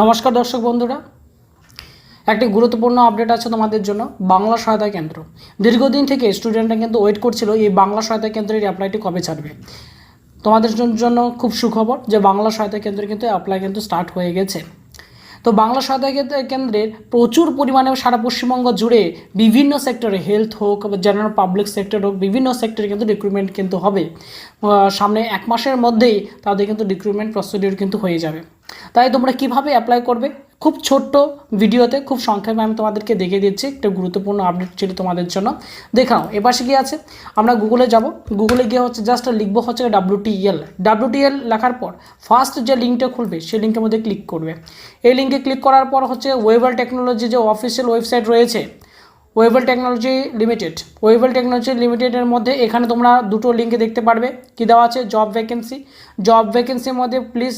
নমস্কার দর্শক বন্ধুরা, একটি গুরুত্বপূর্ণ আপডেট আছে তোমাদের জন্য। বাংলা সহায়তা কেন্দ্র দীর্ঘদিন থেকে স্টুডেন্টরা কিন্তু ওয়েট করছিল এই বাংলা সহায়তা কেন্দ্রের অ্যাপ্লাইটি কবে ছাড়বে। তোমাদের জন্য খুব সুখবর যে বাংলা সহায়তা কেন্দ্রে কিন্তু অ্যাপ্লাই কিন্তু স্টার্ট হয়ে গেছে। তো বাংলা সহায়তা কেন্দ্রের প্রচুর পরিমাণে সারা পশ্চিমবঙ্গ জুড়ে বিভিন্ন সেক্টরে, হেলথ হোক বা জেনারেল পাবলিক সেক্টর হোক, বিভিন্ন সেক্টরে কিন্তু রিক্রুটমেন্ট কিন্তু হবে। সামনে এক মাসের মধ্যেই তাদের কিন্তু রিক্রুটমেন্ট প্রসিডিউর কিন্তু হয়ে যাবে। তাই তোমরা কিভাবে অ্যাপ্লাই করবে খুব ছোট্ট ভিডিওতে খুব সংক্ষেপে আমি তোমাদেরকে দেখিয়ে দিচ্ছি। একটা গুরুত্বপূর্ণ আপডেট ছিল তোমাদের জন্য। দেখাও এপাশে কি আছে, আমরা গুগলে যাব। গুগলে গিয়ে জাস্ট লিখবো WTL লেখার পর ফার্স্ট যে লিঙ্কটা খুলবে সেই লিঙ্কের মধ্যে ক্লিক করবে। এই লিঙ্কে ক্লিক করার পর ওয়েবল টেকনোলজি যে অফিসিয়াল ওয়েবসাইট রয়েছে, ওয়েবল টেকনোলজি লিমিটেডের মধ্যে এখানে তোমরা দুটো লিঙ্কে দেখতে পারবে। কি দেওয়া আছে, জব ভ্যাকেন্সির মধ্যে please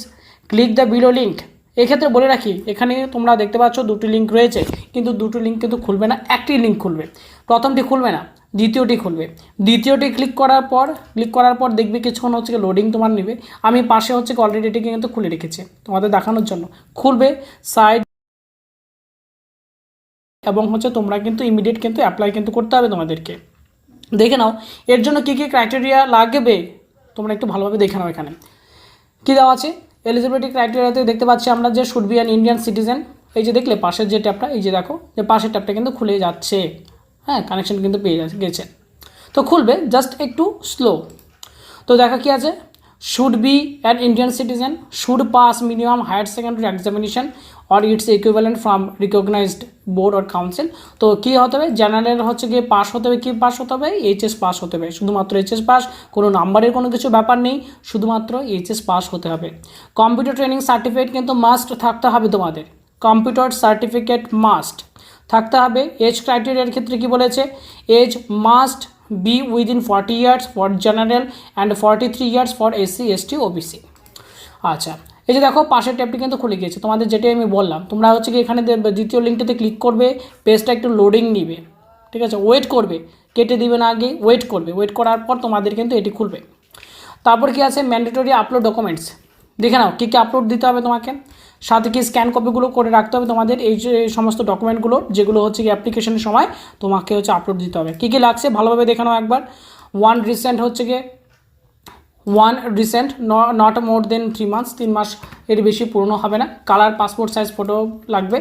click the below link. এক্ষেত্রে বলে রাখি, এখানে তোমরা দেখতে পাচ্ছ দুটি লিঙ্ক রয়েছে, কিন্তু দুটো লিঙ্ক কিন্তু খুলবে না, একটি লিঙ্ক খুলবে। প্রথমটি খুলবে না, দ্বিতীয়টি খুলবে। দ্বিতীয়টি ক্লিক করার পর দেখবে কিছুক্ষণ লোডিং তোমার নেবে। আমি পাশে অলরেডি এটিকে কিন্তু খুলে রেখেছি তোমাদের দেখানোর জন্য। খুলবে সাইড এবং তোমরা কিন্তু ইমিডিয়েট কিন্তু অ্যাপ্লাই কিন্তু করতে হবে তোমাদেরকে। দেখে নাও এর জন্য কী কী ক্রাইটেরিয়া লাগবে, তোমরা একটু ভালোভাবে দেখে নাও। এখানে কী দেওয়া আছে, এলিজিবিলিটি ক্রাইটেরিয়াতে দেখতে পাচ্ছি আমরা যে should be an Indian citizen. এই যে দেখলে পাশের যে ট্যাবটা, এই যে দেখো যে পাশের ট্যাবটা কিন্তু খুলে যাচ্ছে। হ্যাঁ, কানেকশন কিন্তু পেয়ে গেছে। তো খুলবে, জাস্ট একটু স্লো। তো দেখা কি আছে, should be an Indian citizen, should pass minimum higher secondary examination or its equivalent from recognised board or council. তো কী হতে হবে, জেনারেল গিয়ে পাস হতে হবে। কী পাস হতে হবে, এইচএস পাস হতে হবে, শুধুমাত্র এইচএস পাস, কোনো নাম্বারের কোনো কিছু ব্যাপার নেই, শুধুমাত্র এইচএস পাস হতে হবে। কম্পিউটার ট্রেনিং সার্টিফিকেট কিন্তু মাস্ট থাকতে হবে তোমাদের, কম্পিউটার সার্টিফিকেট মাস্ট থাকতে হবে। এজ ক্রাইটেরিয়ার ক্ষেত্রে কি বলেছে, age must be within 40 years for general and 43 years for SC ST OBC। আচ্ছা, এই যে দেখো পাশের ট্যাবটি কিন্তু খুলে গিয়েছে তোমাদের, যেটাই আমি বললাম। তোমরা কি এখানে দ্বিতীয় লিঙ্কটাতে ক্লিক করবে, পেজটা একটু লোডিং নিবে, ঠিক আছে, ওয়েট করবে, কেটে দিবে না, আগে ওয়েট করবে। ওয়েট করার পর তোমাদের কিন্তু এটি খুলবে। তারপর কি আছে, ম্যান্ডেটরি আপলোড ডকুমেন্টস। দেখে নাও কী কী আপলোড দিতে হবে তোমাকে। সাথে কি স্ক্যান কপিগুলো করে রাখতে হবে তোমাদের, এই যে সমস্ত ডকুমেন্টগুলো যেগুলো কি অ্যাপ্লিকেশনের সময় তোমাকে আপলোড দিতে হবে। কী কী লাগছে ভালোভাবে দেখে নাও একবার। One recent not more than 3 months, 3 মাস এর বেশি পুরনো হবে না। কালার পাসপোর্ট সাইজ ফটো লাগবে।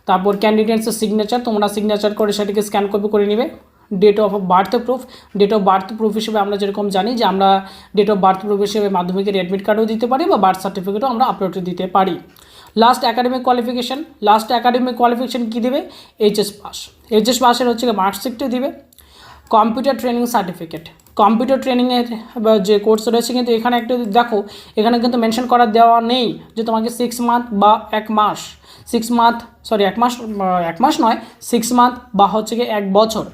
তারপর ক্যান্ডিডেটসের সিগনেচার, তোমরা সিগনেচার করে সেটাকে স্ক্যান কপি করে নেবে। ডেট অফ বার্থ প্রুফ হিসেবে আমরা যেরকম জানি যে আমরা ডেট অফ বার্থ প্রুফ হিসেবে মাধ্যমিকের অ্যাডমিট কার্ডও দিতে পারি বা বার্থ সার্টিফিকেটও আমরা আপলোড দিতে পারি। লাস্ট একাডেমিক কোয়ালিফিকেশান কী দেবে, এইচএস পাসের মার্কশিটটি দিবে। কম্পিউটার ট্রেনিং সার্টিফিকেট, কম্পিউটার ট্রেনিংয়ের যে কোর্স রয়েছে কিন্তু এখানে একটু দেখো, এখানে কিন্তু মেনশন করা দেওয়া নেই যে তোমাকে 6 মান্থ বা 1 মাস, 6 মান্থ এক মাস নয়, 6 মান্থ বা 1 বছর,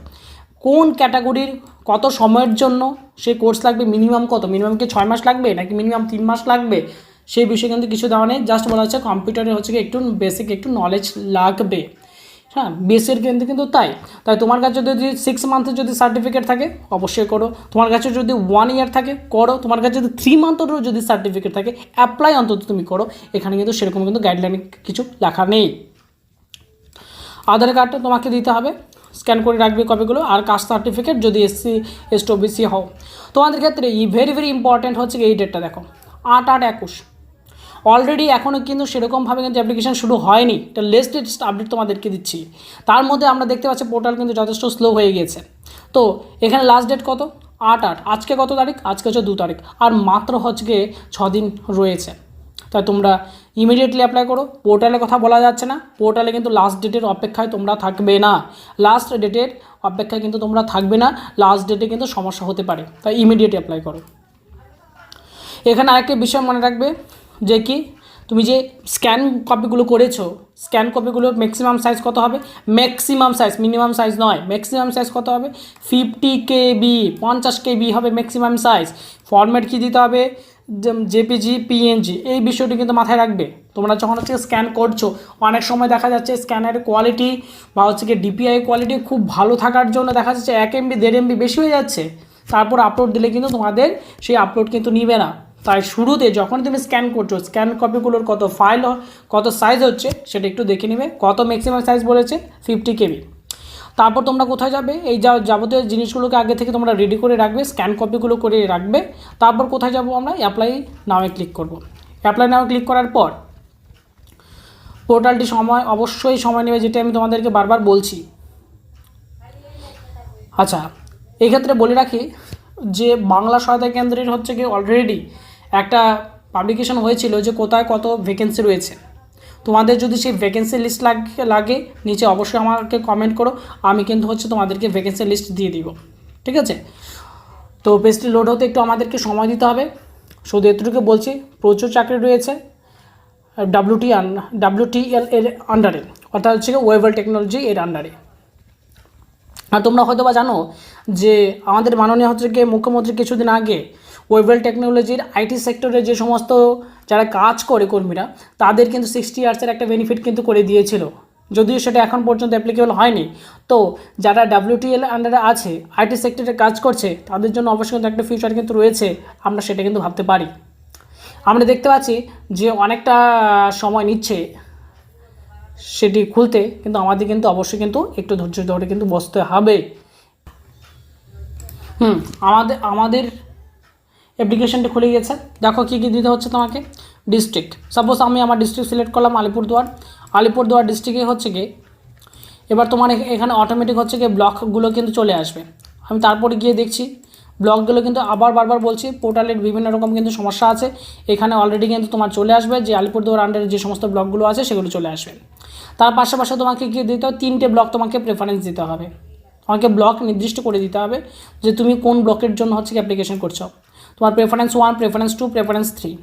কোন ক্যাটাগরির কত সময়ের জন্য সেই কোর্স লাগবে, মিনিমাম কত, মিনিমাম কি 6 মাস লাগবে নাকি মিনিমাম 3 মাস লাগবে, সেই বিষয়ে কিন্তু কিছু দেওয়া নেই। জাস্ট বলা হচ্ছে কম্পিউটারে একটু বেসিক একটু নলেজ লাগবে। হ্যাঁ, বেসের কিন্তু তাই তোমার কাছে যদি 6 মান্থের যদি সার্টিফিকেট থাকে অবশ্যই করো, তোমার কাছে যদি 1 ইয়ার থাকে করো, তোমার কাছে যদি 3 মান্থেরও যদি সার্টিফিকেট থাকে অ্যাপ্লাই অন্তত তুমি করো। এখানে কিন্তু সেরকম কিন্তু গাইডলাইন কিছু লেখা নেই। আধার কার্ডটা তোমাকে দিতে হবে, স্ক্যান করে রাখবে কপিগুলো। আর কাস্ট সার্টিফিকেট যদি SC ST OBC হও। তোমাদের ক্ষেত্রে ভেরি ইম্পর্ট্যান্ট এই ডেটটা দেখো, 8/8/21। অলরেডি এখনও কিন্তু সেরকমভাবে কিন্তু অ্যাপ্লিকেশান শুরু হয়নি, এটা লেটেস্ট আপডেট তোমাদেরকে দিচ্ছি। তার মধ্যে আমরা দেখতে পাচ্ছি পোর্টাল কিন্তু যথেষ্ট স্লো হয়ে গিয়েছে। তো এখানে লাস্ট ডেট কত, 8/8। আজকে কত তারিখ, আজকে 2 তারিখ, আর মাত্র 6 দিন রয়েছে। তাই তোমরা ইমিডিয়েটলি অ্যাপ্লাই করো। পোর্টালের কথা বলা যাচ্ছে না, পোর্টালে কিন্তু লাস্ট ডেটের অপেক্ষায় তোমরা থাকবে না, লাস্ট ডেটে কিন্তু সমস্যা হতে পারে, তাই ইমিডিয়েট অ্যাপ্লাই করো। এখানে আরেকটি বিষয় মনে রাখবে যে কি, তুমি যে স্ক্যান কপিগুলো করেছো, স্ক্যান কপিগুলোর ম্যাক্সিমাম সাইজ কত হবে, মিনিমাম সাইজ নয়, ম্যাক্সিমাম সাইজ কত হবে, 50 KB, 50 KB হবে ম্যাক্সিমাম সাইজ। ফরম্যাট কী দিতে হবে, JPG PNG, এই বিষয়টি কিন্তু মাথায় রাখবে। তোমরা যখন স্ক্যান করছো, অনেক সময় দেখা যাচ্ছে স্ক্যানের কোয়ালিটি বা DPI কোয়ালিটি খুব ভালো থাকার জন্য দেখা যাচ্ছে 1 MB 1.5 MB বেশি হয়ে যাচ্ছে, তারপর আপলোড দিলে কিন্তু তোমাদের সেই আপলোড কিন্তু নিবে না। তাই শুরুতে যখন তুমি স্ক্যান করছো, স্ক্যান কপিগুলোর কত ফাইল, কত সাইজ হচ্ছে সেটা একটু দেখে নেবে। কত ম্যাক্সিমাম সাইজ বলেছে 50 KB। তারপর তোমরা কোথায় যাবে, এই যাবতীয় জিনিসগুলোকে আগে থেকে তোমরা রেডি করে রাখবে, স্ক্যান কপিগুলো করে রাখবে। তারপর কোথায় যাব আমরা, অ্যাপ্লাই নাওয়ে ক্লিক করব। অ্যাপ্লাই নাওয়ে ক্লিক করার পর পোর্টালটি অবশ্যই সময় নেবে, যেটা আমি তোমাদেরকে বারবার বলছি। আচ্ছা, এক্ষেত্রে বলে রাখি যে বাংলা সহায়তা কেন্দ্রের হচ্ছে কি অলরেডি একটা পাবলিকেশন হয়েছিল যে কোথায় কত ভ্যাকেন্সি রয়েছে। তোমাদের যদি সেই ভ্যাকেন্সি লিস্ট লাগে নিচে অবশ্যই আমাকে কমেন্ট করো, আমি কিন্তু হচ্ছে তোমাদেরকে ভ্যাকেন্সি লিস্ট দিয়ে দিব, ঠিক আছে। তো পেজটি লোড হতে একটু আমাদেরকে সময় দিতে হবে। শুধু এতটুকু বলছি, প্রচুর চাকরি রয়েছে WTL এর আন্ডারে, অর্থাৎ হচ্ছে ওয়েবল টেকনোলজি এর আন্ডারে। আর তোমরা হয়তো বা জানো যে আমাদের মাননীয় হচ্ছে গিয়ে মুখ্যমন্ত্রী কিছুদিন আগে ওয়েবল টেকনোলজির IT সেক্টরে যে সমস্ত যারা কাজ করে কর্মীরা, তাদের কিন্তু 60 ইয়ার্সের একটা বেনিফিট কিন্তু করে দিয়েছিল, যদিও সেটা এখন পর্যন্ত অ্যাপ্লিকেবল হয়নি। তো যারা WTL আন্ডারে আছে, IT সেক্টরে কাজ করছে, তাদের জন্য অবশ্যই কিন্তু একটা ফিউচার কিন্তু রয়েছে, আমরা সেটা কিন্তু ভাবতে পারি। আমরা দেখতে পাচ্ছি যে অনেকটা সময় নিচ্ছে সেটি খুলতে, কিন্তু আমাদের কিন্তু অবশ্যই কিন্তু একটু ধৈর্য ধরে কিন্তু বসতে হবে। আমাদের অ্যাপ্লিকেশনটা খুলে গেছে। দেখো কী কী দিতে হচ্ছে তোমাকে। ডিস্ট্রিক্ট, সাপোজ আমি আমার ডিস্ট্রিক্ট সিলেক্ট করলাম আলিপুরদুয়ার ডিস্ট্রিক্টে হচ্ছে গিয়ে এবার তোমার এখানে অটোমেটিক হচ্ছে গিয়ে ব্লকগুলো কিন্তু চলে আসবে। আমি তারপরে গিয়ে দেখছি ব্লকগুলো কিন্তু আবার বারবার বলছি, পোর্টালের বিভিন্ন রকম কিন্তু সমস্যা আছে। এখানে অলরেডি কিন্তু তোমার চলে আসবে যে আলিপুরদুয়ার আন্ডারে যে সমস্ত ব্লকগুলো আছে সেগুলো চলে আসবে। তার পাশাপাশি তোমাকে গিয়ে দিতে হবে 3টে ব্লক, তোমাকে প্রেফারেন্স দিতে হবে। তোমাকে ব্লক নির্দিষ্ট করে দিতে হবে যে তুমি কোন ব্লকের জন্য হচ্ছে অ্যাপ্লিকেশন করছো। তোমার প্রেফারেন্স 1, প্রেফারেন্স 2, প্রেফারেন্স 3।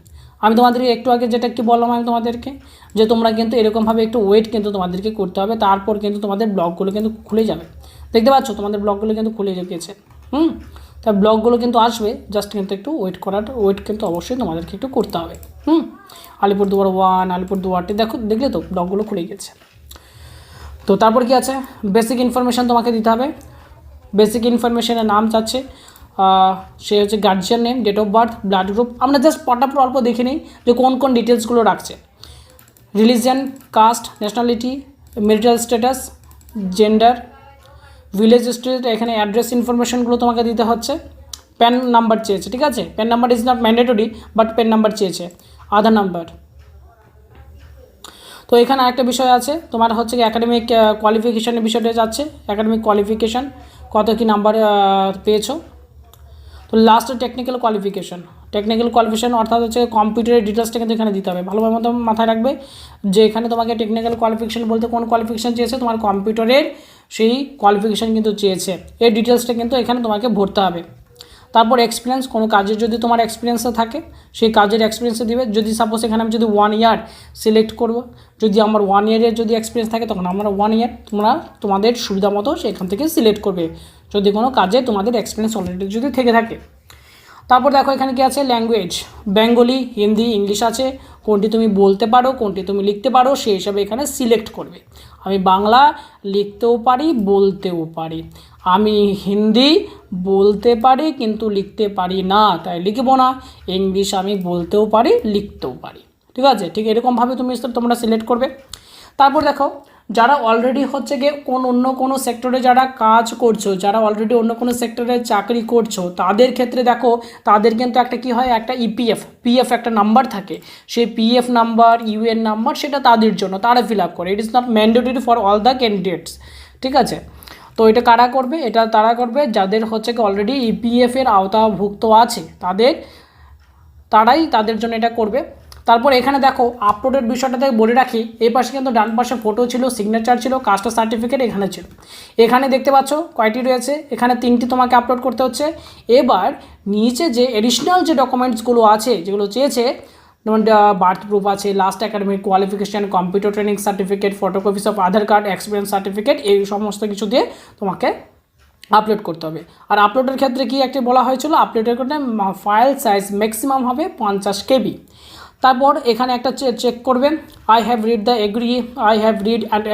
আমি তোমাদেরকে একটু আগে যেটা কি বললাম আমি তোমাদেরকে, যে তোমরা কিন্তু এরকমভাবে একটু ওয়েট কিন্তু তোমাদেরকে করতে হবে, তারপর কিন্তু তোমাদের ব্লকগুলো কিন্তু খুলে যাবে। দেখতে পাচ্ছ তোমাদের ব্লকগুলো কিন্তু খুলে গিয়েছে। তাই ব্লকগুলো কিন্তু আসবে, জাস্ট কিন্তু একটু ওয়েট কিন্তু অবশ্যই তোমাদেরকে একটু করতে হবে। আলিপুরদুয়ার 1, আলিপুরদুয়ার 2, দেখলে তো ব্লকগুলো খুলে গেছে। তো তারপর কি আছে, বেসিক ইনফরমেশান তোমাকে দিতে হবে। বেসিক ইনফরমেশনের নাম চাচ্ছে, সে হচ্ছে guardian name, date of birth, blood group. আমরা জাস্ট পটাপট অল্প দেখে নিই যে কোন কোন ডিটেলসগুলো রাখছে। Religion, caste, nationality, marital status, gender, village street, এখানে অ্যাড্রেস ইনফরমেশনগুলো তোমাকে দিতে হচ্ছে। প্যান নাম্বার চেয়েছে, ঠিক আছে। PAN number is not mandatory, but PAN number চেয়েছে। আধার নাম্বার। তো এখানে আরেকটা বিষয় আছে, তোমার হচ্ছে কি একাডেমিক কোয়ালিফিকেশানের বিষয়টা যাচ্ছে। একাডেমিক কোয়ালিফিকেশান কত কি নাম্বার পেয়েছো। তো লাস্ট টেকনিক্যাল কোয়ালিফিকেশান অর্থাৎ হচ্ছে কম্পিউটারের ডিটেলসটা কিন্তু এখানে দিতে হবে। ভালোভাবে মাথায় রাখবে যে এখানে তোমাকে টেকনিক্যাল কোয়ালিফিকেশান বলতে কোন কোয়ালিফিকেশান চেয়েছে, তোমার কম্পিউটারের সেই কোয়ালিফিকেশান কিন্তু চেয়েছে। এই ডিটেলসটা কিন্তু এখানে তোমাকে ভরতে হবে। তারপর এক্সপিরিয়েন্স, কোনো কাজের যদি তোমার এক্সপিরিয়েন্সও থাকে সেই কাজের এক্সপিরিয়েন্সও দিবে। যদি সাপোজ এখানে আমি যদি 1 ইয়ার সিলেক্ট করবো, যদি আমার 1 ইয়ারের যদি এক্সপিরিয়েন্স থাকে তখন আমরা 1 ইয়ার তোমরা তোমাদের সুবিধা মতো সেখান থেকে সিলেক্ট করবে, যদি কোনো কাজে তোমাদের এক্সপিরিয়েন্স অলরেডি যদি থেকে থাকে। তারপর দেখো এখানে কি আছে, ল্যাঙ্গুয়েজ, বেঙ্গলি, হিন্দি, ইংলিশ আছে। কোনটি তুমি বলতে পারো, কোনটি তুমি লিখতে পারো, সেই হিসাবে এখানে সিলেক্ট করবে। আমি বাংলা লিখতেও পারি, বলতেও পারি। আমি হিন্দি বলতে পারি কিন্তু লিখতে পারি না, তাই লিখবো না। ইংলিশ আমি বলতেও পারি, লিখতেও পারি, ঠিক আছে। ঠিক এরকমভাবে তোমরা সিলেক্ট করবে। তারপর দেখো যারা অলরেডি হচ্ছে গিয়ে অন্য কোনো সেক্টরে যারা কাজ করছো, যারা অলরেডি অন্য কোনো সেক্টরে চাকরি করছো, তাদের ক্ষেত্রে দেখো তাদের কিন্তু একটা কি হয়, একটা পিএফ একটা নাম্বার থাকে। সেই পিএফ নাম্বার, ইউএন নাম্বার, সেটা তাদের জন্য, তারা ফিল আপ করে। It is not mandatory for all the candidates, ঠিক আছে। তো এটা কারা করবে, এটা তারা করবে যাদের হচ্ছে কি অলরেডি ইপিএফের আওতাভুক্ত আছে, তাদের জন্য এটা করবে। তারপর এখানে দেখো আপলোডের বিষয়টাতে বলে রাখি, এই পাশে কিন্তু ডান পাশে ফটো ছিল, সিগনেচার ছিল, কাস্ট সার্টিফিকেট এখানে ছিল। এখানে দেখতে পাচ্ছ কয়টি রয়েছে, এখানে 3টি তোমাকে আপলোড করতে হচ্ছে। এবার নিচে যে এডিশনাল যে ডকুমেন্টসগুলো আছে যেগুলো চেয়েছে, যেমন বার্থ প্রুফ আছে, last academic qualification, computer training certificate, photocopies of Aadhaar card, experience certificate, এই সমস্ত কিছু দিয়ে তোমাকে আপলোড করতে হবে। আর আপলোডের ক্ষেত্রে কি একটি বলা হয়েছিল, আপলোডের ক্ষেত্রে ফাইল সাইজ ম্যাক্সিমাম হবে 50 KB। তারপর এখানে একটা চেক করবেন, I have read and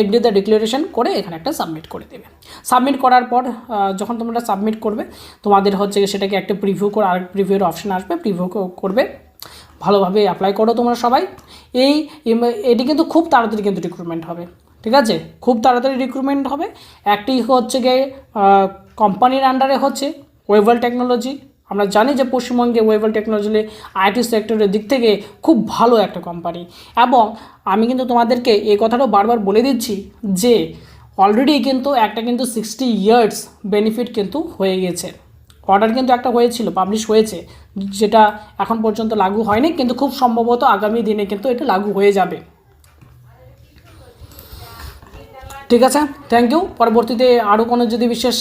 agree the declaration করে এখানে একটা সাবমিট করে দেবে। সাবমিট করার পর যখন তোমরা সাবমিট করবে তোমাদের হচ্ছে সেটাকে একটা প্রিভিউ করে আরেক প্রিভিউর অপশন আসবে, প্রিভিউ করবে। ভালোভাবে অ্যাপ্লাই করো তোমরা সবাই। এটি কিন্তু খুব তাড়াতাড়ি কিন্তু রিক্রুটমেন্ট হবে, ঠিক আছে, খুব তাড়াতাড়ি রিক্রুটমেন্ট হবে। একটি হচ্ছে গিয়ে কোম্পানির আন্ডারে হচ্ছে ওয়েভাল টেকনোলজি। আমরা জানি যে পশ্চিমবঙ্গে ওয়েভাল টেকনোলজি আইটি সেক্টরের দিক থেকে খুব ভালো একটা কোম্পানি, এবং আমি কিন্তু তোমাদেরকে এই কথাটাও বারবার বলে দিচ্ছি যে অলরেডি কিন্তু একটা কিন্তু 60 ইয়ার্স বেনিফিট কিন্তু হয়ে গেছে। অর্ডার কিন্তু একটা হয়েছিল, পাবলিশ হয়েছে, যেটা এখন পর্যন্ত লাগু হয়নি, কিন্তু খুব সম্ভবত আগামী দিনে কিন্তু এটা লাগু হয়ে যাবে। ঠিক আছে, থ্যাংক ইউ। পরবর্তীতে আরও কোনো যদি বিশেষ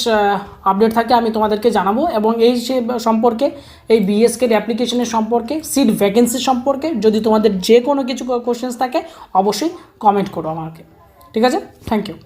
আপডেট থাকে আমি তোমাদেরকে জানাবো, এবং এই সে সম্পর্কে এই বিএসকের অ্যাপ্লিকেশনের সম্পর্কে, সিট ভ্যাকেন্সি সম্পর্কে যদি তোমাদের যে কোনো কিছু কোশ্চেন্স থাকে অবশ্যই কমেন্ট করো আমাকে। ঠিক আছে, থ্যাংক ইউ।